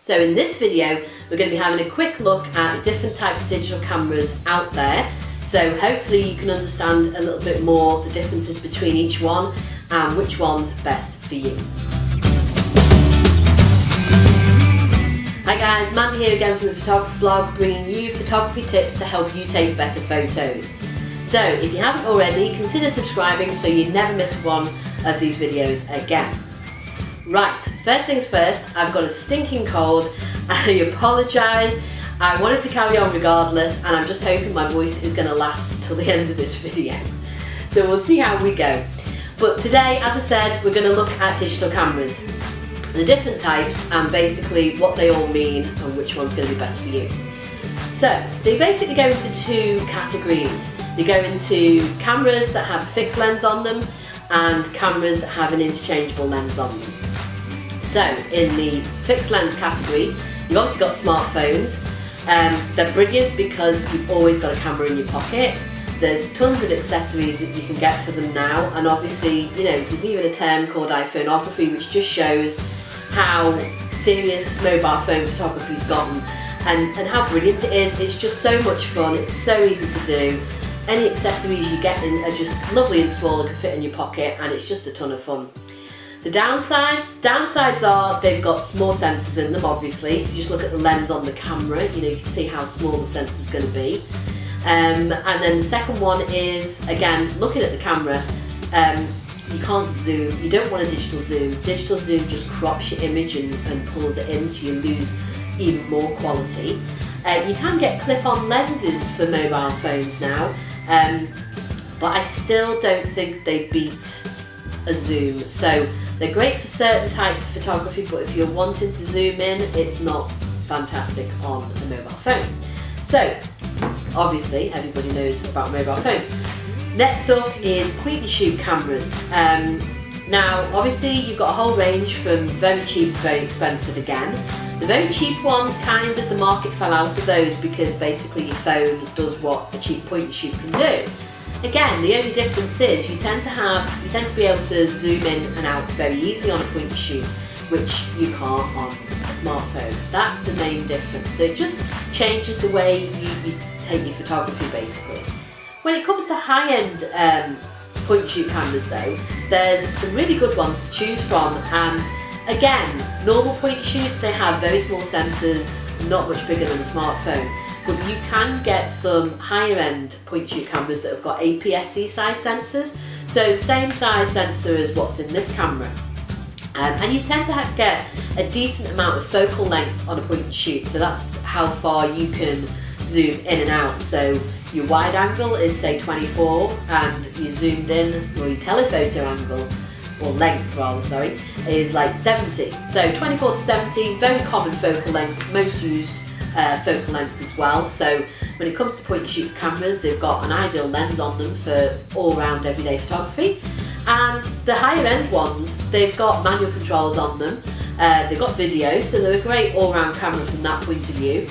So in this video, we're going to be having a quick look at the different types of digital cameras out there. So hopefully you can understand a little bit more the differences between each one and which one's best for you. Hi guys, Mandy here again from the Photography Blog, bringing you photography tips to help you take better photos. So if you haven't already, consider subscribing so you never miss one of these videos again. Right, first things first, I've got a stinking cold. I apologise. I wanted to carry on regardless, and I'm just hoping my voice is going to last till the end of this video. So we'll see how we go. But today, as I said, we're going to look at digital cameras, the different types, and basically what they all mean and which one's going to be best for you. So they basically go into two categories. They go into cameras that have a fixed lens on them and cameras that have an interchangeable lens on them. So in the fixed lens category, you've obviously got smartphones. They're brilliant because you've always got a camera in your pocket. There's tons of accessories that you can get for them now, and obviously, you know, there's even a term called iPhoneography, which just shows how serious mobile phone photography's gotten and how brilliant it is. It's just so much fun, it's so easy to do. Any accessories you get in are just lovely and small and can fit in your pocket, and it's just a ton of fun. The downsides are they've got more sensors in them, obviously. If you just look at the lens on the camera, you know, you can see how small the sensor's going to be. And then the second one is, again, looking at the camera, you can't zoom. You don't want a digital zoom. Digital zoom just crops your image and pulls it in, so you lose even more quality. You can get clip-on lenses for mobile phones now, but I still don't think they beat a zoom. So they're great for certain types of photography, but if you're wanting to zoom in, it's not fantastic on a mobile phone. So obviously everybody knows about a mobile phone. Next up is point and shoot cameras. Now obviously you've got a whole range from very cheap to very expensive again. The very cheap ones, kind of the market fell out of those because basically your phone does what a cheap point and shoot can do. Again, the only difference is you tend to be able to zoom in and out very easily on a point and shoot, which you can't on a smartphone. That's the main difference. So it just changes the way you take your photography basically. When it comes to high-end point and shoot cameras though, there's some really good ones to choose from, and again, normal point and shoots, they have very small sensors, not much bigger than a smartphone. But you can get some higher end point and shoot cameras that have got APS-C size sensors, so the same size sensor as what's in this camera. And you tend to get a decent amount of focal length on a point and shoot, so that's how far you can zoom in and out. So your wide angle is say 24, and your zoomed in, or your telephoto angle, or length rather, sorry, is like 70. So 24 to 70, very common focal length, most used focal length as well. So when it comes to point and shoot cameras, they've got an ideal lens on them for all-round everyday photography. And the higher end ones, they've got manual controls on them, they've got video, so they're a great all-round camera from that point of view.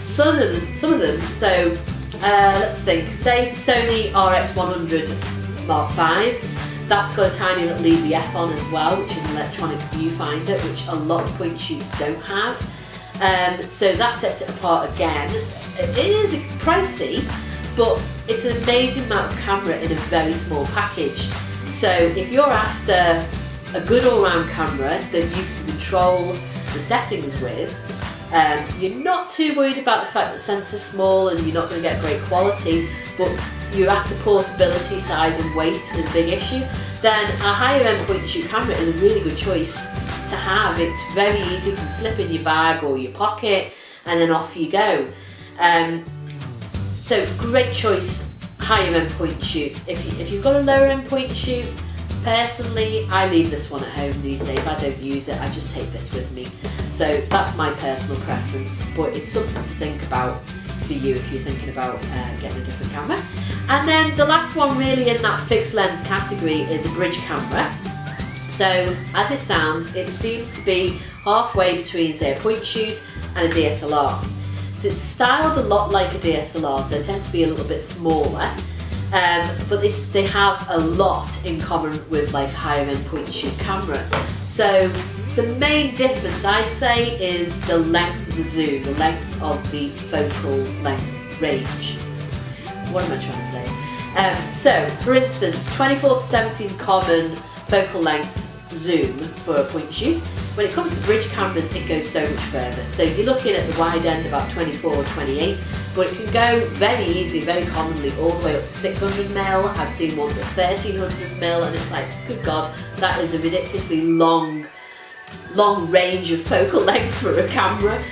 Some of them, so let's think, say the Sony RX100 Mark V, that's got a tiny little EVF on as well, which is an electronic viewfinder, which a lot of point and shoots don't have. So that sets it apart again. It is pricey, but it's an amazing amount of camera in a very small package. So if you're after a good all-round camera that you can control the settings with, you're not too worried about the fact that the sensor's small and you're not going to get great quality, but you're after portability, size and weight is a big issue, then a higher end point and shoot camera is a really good choice to have. It's very easy, you can slip in your bag or your pocket and then off you go. So great choice, higher end point and shoots. If you've got a lower end point and shoot, personally I leave this one at home these days. I don't use it, I just take this with me. So that's my personal preference, but it's something to think about for you if you're thinking about getting a different camera. And then the last one really in that fixed lens category is a bridge camera. So as it sounds, it seems to be halfway between say a point and shoot and a DSLR. So it's styled a lot like a DSLR. They tend to be a little bit smaller, but they have a lot in common with like higher end point and shoot camera. So The main difference I'd say is the length of the zoom, the length of the focal length range. What am I trying to say? So, for instance, 24 to 70 is a common focal length zoom for a point and shoot. When it comes to bridge cameras, it goes so much further. So you're looking at the wide end about 24 or 28, but it can go very easily, very commonly, all the way up to 600mm. I've seen ones at 1300mm, and it's like, good God, that is a ridiculously long range of focal length for a camera.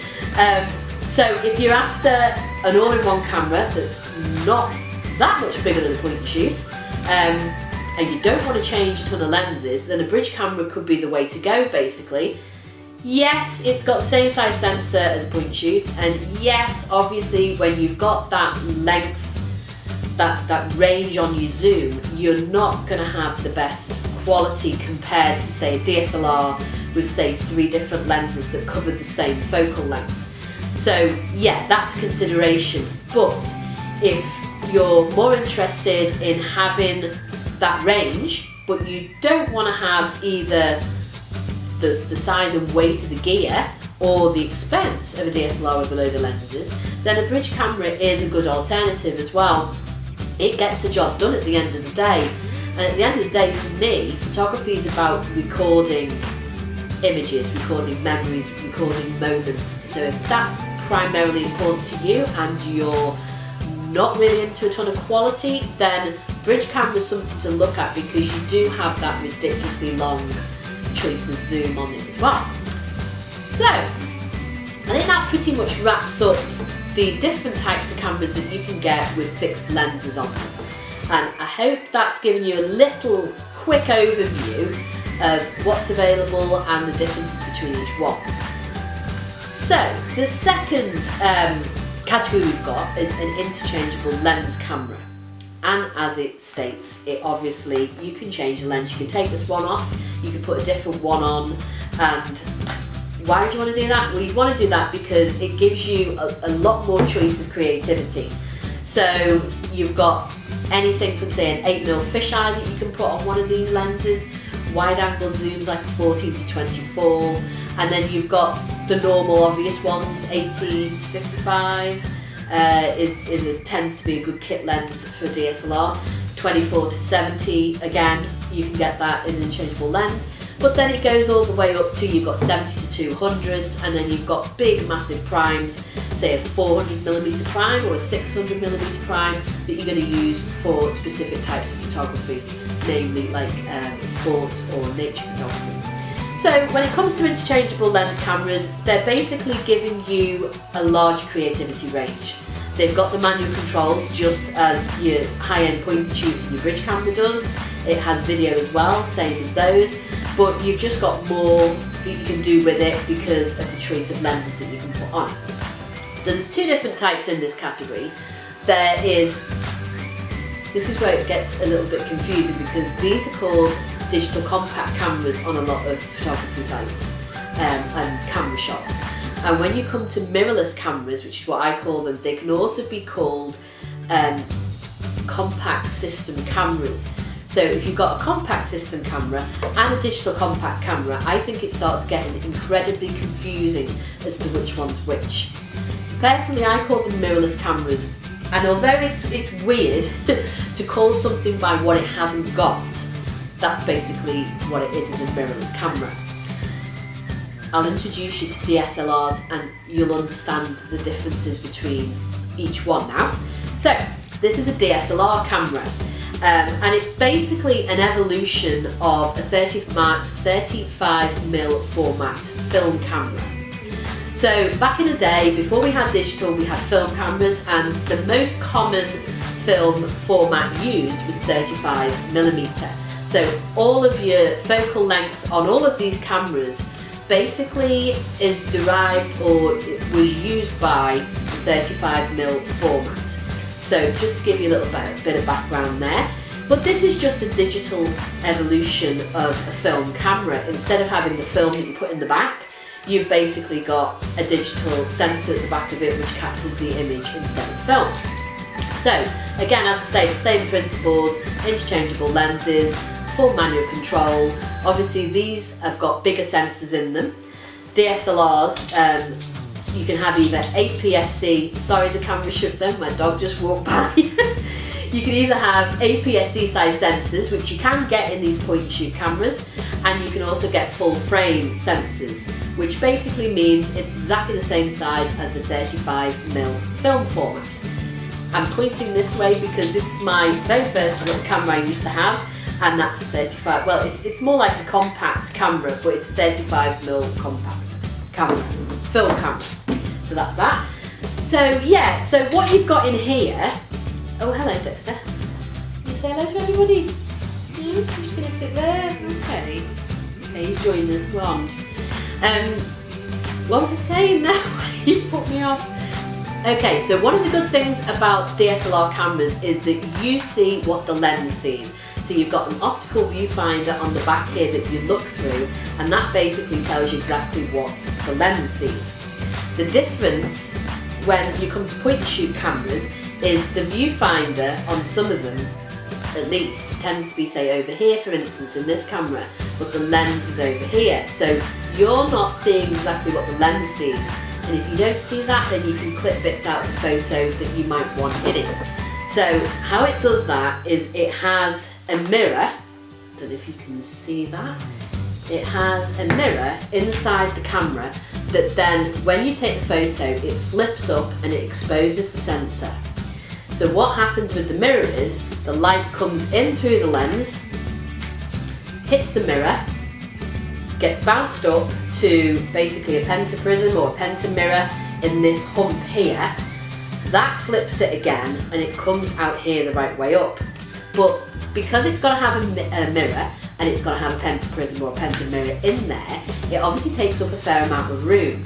So if you're after an all-in-one camera that's not that much bigger than a point and shoot, and you don't want to change a ton of lenses, then a bridge camera could be the way to go, basically. Yes, it's got the same size sensor as a point and shoot, and yes, obviously when you've got that length, that range on your zoom, you're not going to have the best quality compared to, say, a DSLR with, say, 3 different lenses that cover the same focal lengths. So yeah, that's a consideration. But if you're more interested in having that range, but you don't want to have either the size and weight of the gear or the expense of a DSLR with a load of lenses, then a bridge camera is a good alternative as well. It gets the job done at the end of the day. And at the end of the day, for me, photography is about recording images, recording memories, recording moments. So if that's primarily important to you and you're not really into a ton of quality, then bridge camera is something to look at, because you do have that ridiculously long choice of zoom on it as well. So I think that pretty much wraps up the different types of cameras that you can get with fixed lenses on them. And I hope that's given you a little quick overview of what's available and the differences between each one. So the second category we've got is an interchangeable lens camera. And as it states, it obviously, you can change the lens. You can take this one off, you can put a different one on. And why do you want to do that? Well, you want to do that because it gives you a lot more choice of creativity. So you've got anything from, say, an 8mm fisheye that you can put on one of these lenses, wide angle zooms like a 14 to 24, and then you've got the normal obvious ones, 18 to 55 tends to be a good kit lens for DSLR. 24 to 70, again, you can get that in an interchangeable lens, but then it goes all the way up to, you've got 70 to 200s, and then you've got big massive primes, say a 400mm prime or a 600mm prime that you're going to use for specific types of photography, namely like sports or nature photography. So when it comes to interchangeable lens cameras, they're basically giving you a large creativity range. They've got the manual controls just as your high-end point and shoot and your bridge camera does. It has video as well, same as those, but you've just got more that you can do with it because of the choice of lenses that you can put on. So there's 2 different types in this category. This is where it gets a little bit confusing, because these are called digital compact cameras on a lot of photography sites and camera shops. And when you come to mirrorless cameras, which is what I call them, they can also be called compact system cameras. So if you've got a compact system camera and a digital compact camera, I think it starts getting incredibly confusing as to which one's which. So personally, I call them mirrorless cameras, and although it's weird to call something by what it hasn't got, that's basically what it is a mirrorless camera. I'll introduce you to DSLRs and you'll understand the differences between each one now. So this is a DSLR camera, and it's basically an evolution of a 35mm format film camera. So back in the day, before we had digital, we had film cameras, and the most common film format used was 35mm. So all of your focal lengths on all of these cameras basically is derived or was used by the 35mm format. So just to give you a little bit of background there. But this is just a digital evolution of a film camera. Instead of having the film that you put in the back, you've basically got a digital sensor at the back of it which captures the image instead of film. So again, as I say, the same principles, interchangeable lenses, full manual control. Obviously these have got bigger sensors in them. DSLRs, you can have either APS-C, sorry the camera shook then, my dog just walked by. You can either have APS-C size sensors, which you can get in these point and shoot cameras, and you can also get full frame sensors, which basically means it's exactly the same size as the 35mm film format. I'm pointing this way because this is my very first little camera I used to have, and that's a 35, well it's more like a compact camera, but it's a 35mm compact camera, film camera. So that's that. So yeah, so what you've got in here, oh hello Dexter, can you say hello to everybody? No, I'm just going to sit there, okay. Okay, he's joined us, well, what was I saying now? You put me off. Okay, so one of the good things about DSLR cameras is that you see what the lens sees. So you've got an optical viewfinder on the back here that you look through, and that basically tells you exactly what the lens sees. The difference when you come to point and shoot cameras is the viewfinder on some of them, at least, tends to be say over here for instance in this camera, but the lens is over here. So you're not seeing exactly what the lens sees. And if you don't see that, then you can clip bits out of the photo that you might want in it. So how it does that is it has a mirror, I don't know if you can see that, it has a mirror inside the camera that then when you take the photo it flips up and it exposes the sensor. So what happens with the mirror is the light comes in through the lens, hits the mirror, gets bounced up to basically a pentaprism or a pentamirror in this hump here. That flips it again and it comes out here the right way up. But because it's got to have a mirror and it's got to have a pentaprism or a pentamirror in there, it obviously takes up a fair amount of room.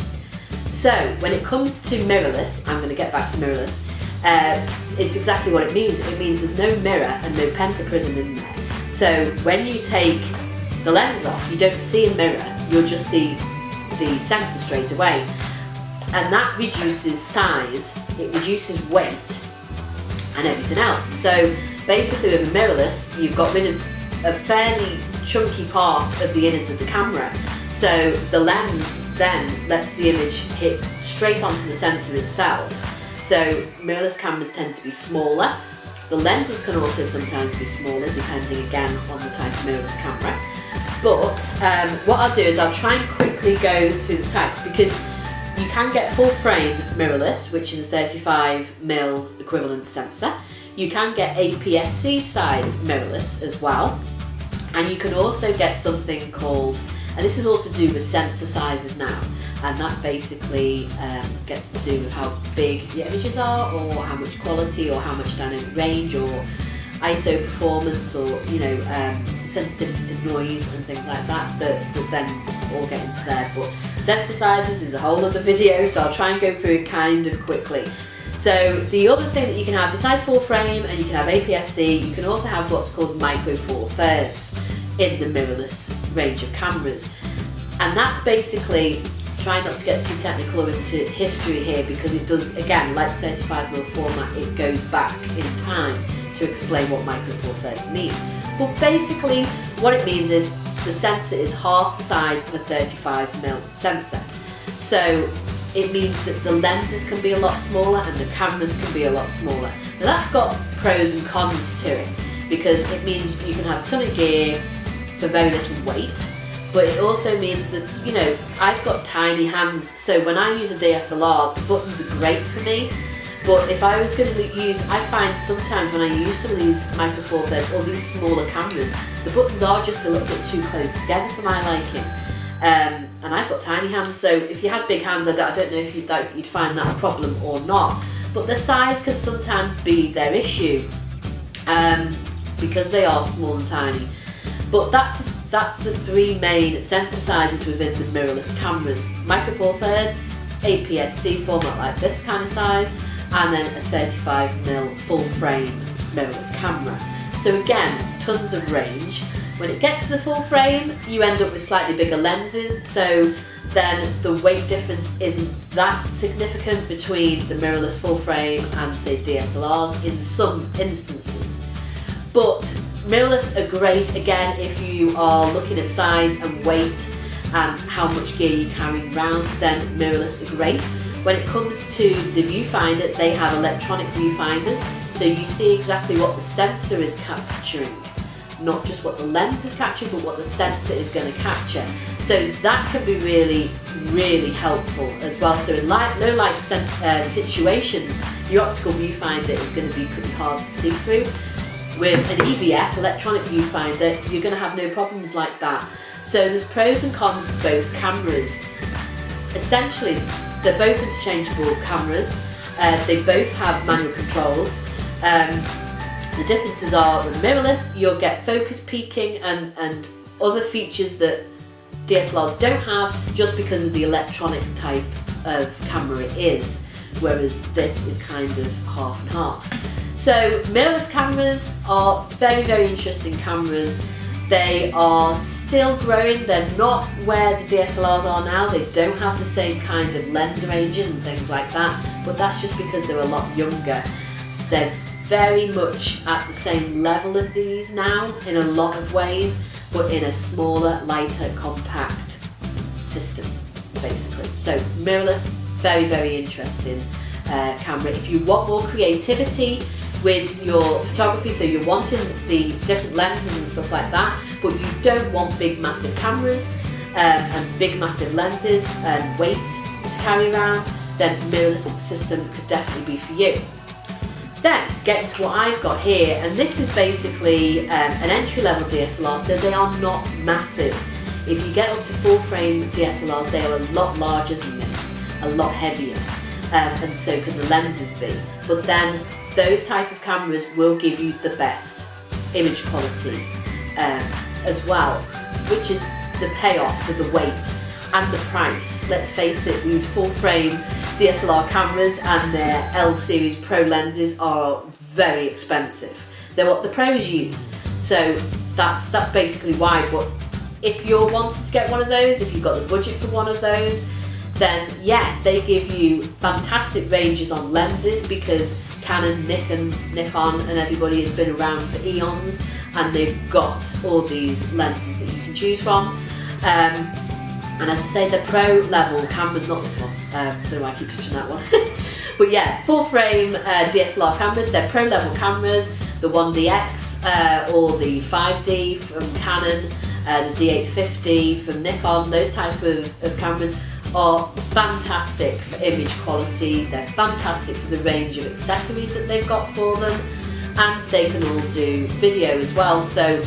So when it comes to mirrorless, I'm going to get back to mirrorless, it's exactly what it means. It means there's no mirror and no pentaprism in there. So when you take the lens off, you don't see a mirror, you'll just see the sensor straight away. And that reduces size, it reduces weight and everything else. So basically with a mirrorless, you've got rid of a fairly chunky part of the innards of the camera. So the lens then lets the image hit straight onto the sensor itself. So mirrorless cameras tend to be smaller. The lenses can also sometimes be smaller depending again on the type of mirrorless camera. But what I'll do is I'll try and quickly go through the types, because you can get full frame mirrorless, which is a 35mm equivalent sensor. You can get APS-C size mirrorless as well. And you can also get something called, and this is all to do with sensor sizes now, and that basically gets to do with how big the images are, or how much quality, or how much dynamic range, or ISO performance, or sensitivity to noise and things like that, that then all get into there. But sensor sizes is a whole other video, so I'll try and go through it kind of quickly. So the other thing that you can have besides full frame, and you can have APS-C, you can also have what's called micro four thirds in the mirrorless range of cameras. And that's basically, try not to get too technical or into history here, because it does, again, like 35mm format, it goes back in time to explain what micro four thirds means. But basically what it means is the sensor is half the size of a 35mm sensor. So it means that the lenses can be a lot smaller and the cameras can be a lot smaller. Now that's got pros and cons to it, because it means you can have a ton of gear for very little weight, but it also means that, you know, I've got tiny hands, so when I use a DSLR, the buttons are great for me. But if I was going to use, I find sometimes when I use some of these micro four thirds or these smaller cameras, the buttons are just a little bit too close together for my liking. And I've got tiny hands, so if you had big hands, I don't know if you'd find that a problem or not. But the size can sometimes be their issue, because they are small and tiny. But that's the three main sensor sizes within the mirrorless cameras: micro four thirds, APS-C format like this kind of size, and then a 35mm full frame mirrorless camera. So again, tons of range. When it gets to the full frame, you end up with slightly bigger lenses, so then the weight difference isn't that significant between the mirrorless full frame and say DSLRs in some instances. But mirrorless are great again if you are looking at size and weight and how much gear you're carrying around, then mirrorless are great. When it comes to the viewfinder, they have electronic viewfinders, so you see exactly what the sensor is capturing. Not just what the lens is capturing, but what the sensor is going to capture. So that can be really, really helpful as well. So in low light situations, your optical viewfinder is going to be pretty hard to see through. With an EVF, electronic viewfinder, you're going to have no problems like that. So there's pros and cons to both cameras. Essentially, they're both interchangeable cameras. They both have manual controls. The differences are with mirrorless, you'll get focus peaking and other features that DSLRs don't have just because of the electronic type of camera it is, whereas this is kind of half and half. So mirrorless cameras are very, very interesting cameras. They are still growing. They're not where the DSLRs are now. They don't have the same kind of lens ranges and things like that, but that's just because they're a lot younger. They're very much at the same level of these now in a lot of ways, but in a smaller, lighter, compact system, basically. So mirrorless, very, very interesting camera. If you want more creativity with your photography, so you're wanting the different lenses and stuff like that, but you don't want big massive cameras and big massive lenses and weight to carry around, then mirrorless system could definitely be for you. Then get to what I've got here, and this is basically an entry-level DSLR, so they are not massive. If you get up to full frame DSLRs, they are a lot larger than this, a lot heavier, and so can the lenses be. But then those type of cameras will give you the best image quality as well, which is the payoff for the weight and the price. Let's face it, these full frame DSLR cameras and their L series pro lenses are very expensive. They're what the pros use, so that's basically why. But if you're wanting to get one of those, if you've got the budget for one of those, then yeah, they give you fantastic ranges on lenses, because Canon, Nikon and everybody has been around for eons, and they've got all these lenses that you can choose from. And as I say, the pro level cameras, not this one, don't know why I keep switching that one. But yeah, full frame DSLR cameras, they're pro level cameras, the 1DX or the 5D from Canon, the D850 from Nikon, those type of cameras are fantastic for image quality. They're fantastic for the range of accessories that they've got for them, and they can all do video as well, so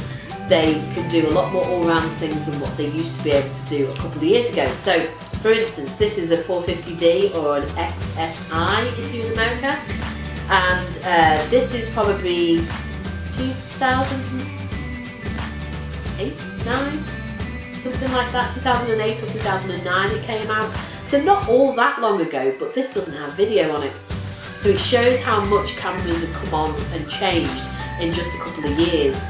they can do a lot more all-round things than what they used to be able to do a couple of years ago. So for instance, this is a 450D or an XSI if you're in America, and this is probably 2008, 9? Something like that, 2008 or 2009 it came out. So not all that long ago, but this doesn't have video on it. So it shows how much cameras have come on and changed in just a couple of years.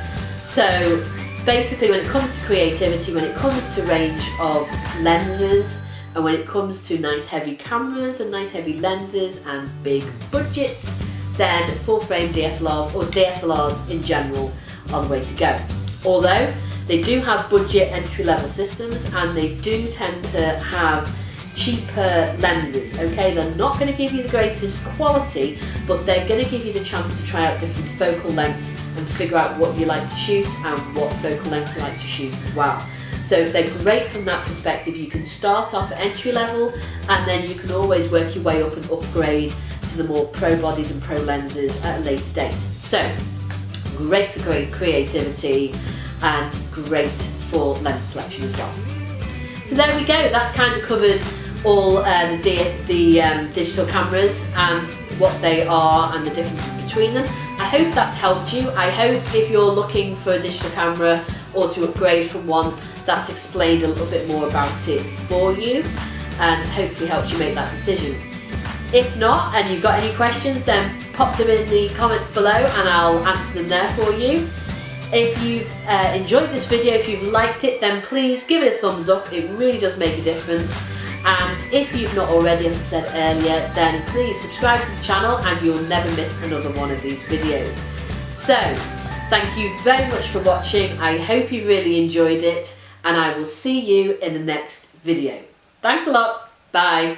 So basically, when it comes to creativity, when it comes to range of lenses, and when it comes to nice heavy cameras and nice heavy lenses and big budgets, then full frame DSLRs or DSLRs in general are the way to go. Although they do have budget entry-level systems, and they do tend to have cheaper lenses, okay? They're not going to give you the greatest quality, but they're going to give you the chance to try out different focal lengths and figure out what you like to shoot and what focal length you like to shoot as well. So they're great from that perspective. You can start off at entry level, and then you can always work your way up and upgrade to the more pro bodies and pro lenses at a later date. So great for great creativity and great for lens selection as well. So there we go, that's kind of covered all the digital cameras and what they are and the differences between them. I hope that's helped you. I hope if you're looking for a digital camera or to upgrade from one, that's explained a little bit more about it for you and hopefully helped you make that decision. If not, and you've got any questions, then pop them in the comments below and I'll answer them there for you. If you've enjoyed this video, if you've liked it, then please give it a thumbs up. It really does make a difference. And if you've not already, as I said earlier, then please subscribe to the channel and you'll never miss another one of these videos. So, Thank you very much for watching. I hope you really enjoyed it, and I will see you in the next video. Thanks a lot. Bye.